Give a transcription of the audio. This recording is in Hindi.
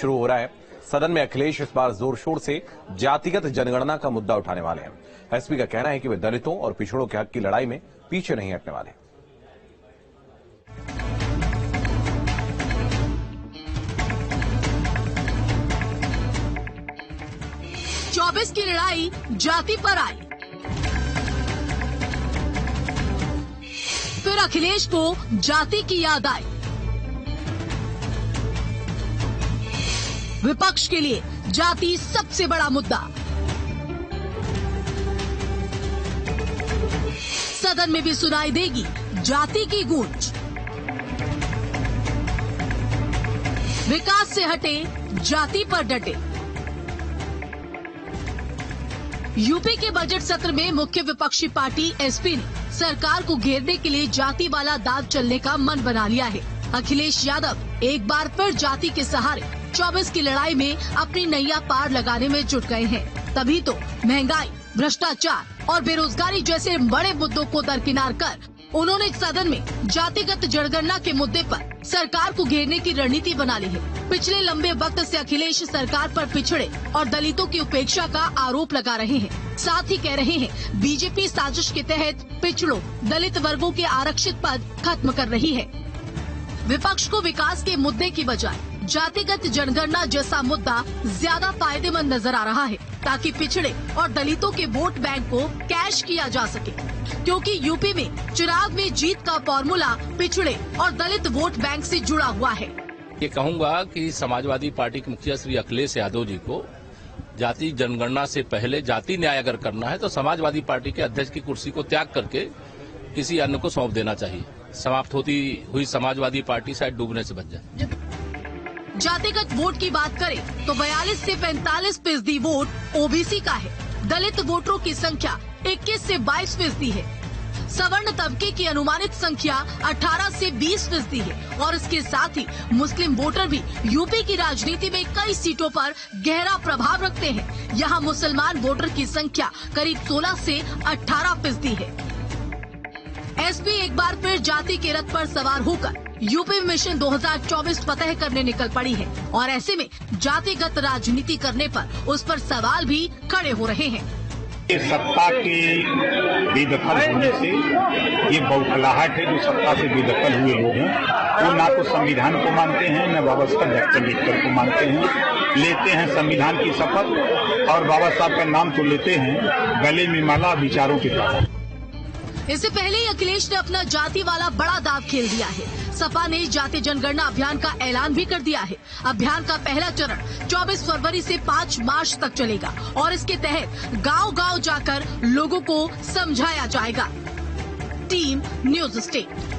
शुरू हो रहा है। सदन में अखिलेश इस बार जोर शोर से जातिगत जनगणना का मुद्दा उठाने वाले हैं। एसपी का कहना है कि वे दलितों और पिछड़ों के हक की लड़ाई में पीछे नहीं हटने वाले। चौबीस की लड़ाई जाति पर आई, फिर अखिलेश को जाति की याद आई। विपक्ष के लिए जाति सबसे बड़ा मुद्दा। सदन में भी सुनाई देगी जाति की गूंज। विकास से हटे, जाति पर डटे। यूपी के बजट सत्र में मुख्य विपक्षी पार्टी एसपी ने सरकार को घेरने के लिए जाति वाला दांव चलने का मन बना लिया है। अखिलेश यादव एक बार फिर जाति के सहारे 24 की लड़ाई में अपनी नैया पार लगाने में जुट गए हैं। तभी तो महंगाई, भ्रष्टाचार और बेरोजगारी जैसे बड़े मुद्दों को दरकिनार कर उन्होंने सदन में जातिगत जनगणना के मुद्दे पर सरकार को घेरने की रणनीति बना ली है। पिछले लंबे वक्त से अखिलेश सरकार पर पिछड़े और दलितों की उपेक्षा का आरोप लगा रहे हैं। साथ ही कह रहे हैं बीजेपी साजिश के तहत पिछड़ों, दलित वर्गों के आरक्षित पद खत्म कर रही है। विपक्ष को विकास के मुद्दे की बजाय जातिगत जनगणना जैसा मुद्दा ज्यादा फायदेमंद नजर आ रहा है, ताकि पिछड़े और दलितों के वोट बैंक को कैश किया जा सके। क्योंकि यूपी में चुनाव में जीत का फॉर्मूला पिछड़े और दलित वोट बैंक से जुड़ा हुआ है। ये कहूंगा कि समाजवादी पार्टी के मुखिया श्री अखिलेश यादव जी को जाति जनगणना से पहले जाति न्याय अगर करना है तो समाजवादी पार्टी के अध्यक्ष की कुर्सी को त्याग करके किसी अन्य को सौंप देना चाहिए। समाप्त होती हुई समाजवादी पार्टी शायद डूबने से बच जाए। जातिगत वोट की बात करें तो 42 से 45% वोट ओबीसी का है। दलित वोटरों की संख्या 21 से 22% है। सवर्ण तबके की अनुमानित संख्या 18 से 20% है और इसके साथ ही मुस्लिम वोटर भी यूपी की राजनीति में कई सीटों पर गहरा प्रभाव रखते हैं। यहाँ मुसलमान वोटर की संख्या करीब 16 से 18% है। एसपी एक बार फिर जाति के रथ पर सवार होकर यूपी मिशन 2024 फतह करने निकल पड़ी है और ऐसे में जातिगत राजनीति करने पर उस पर सवाल भी खड़े हो रहे हैं। सत्ता के बेदखल होने से ये बौखलाहट है। जो सत्ता से बेदखल हुए लोग हैं वो ना तो संविधान को मानते हैं, न बाबा साहब डॉक्टर अम्बेडकर को मानते हैं। लेते हैं संविधान की शपथ और बाबा साहब का नाम तो लेते हैं, गले में माला विचारों के द्वारा। इससे पहले ही अखिलेश ने अपना जाति वाला बड़ा दांव खेल दिया है। सपा ने जाति जनगणना अभियान का ऐलान भी कर दिया है। अभियान का पहला चरण 24 फरवरी से 5 मार्च तक चलेगा और इसके तहत गांव-गांव जाकर लोगों को समझाया जाएगा। Team news state.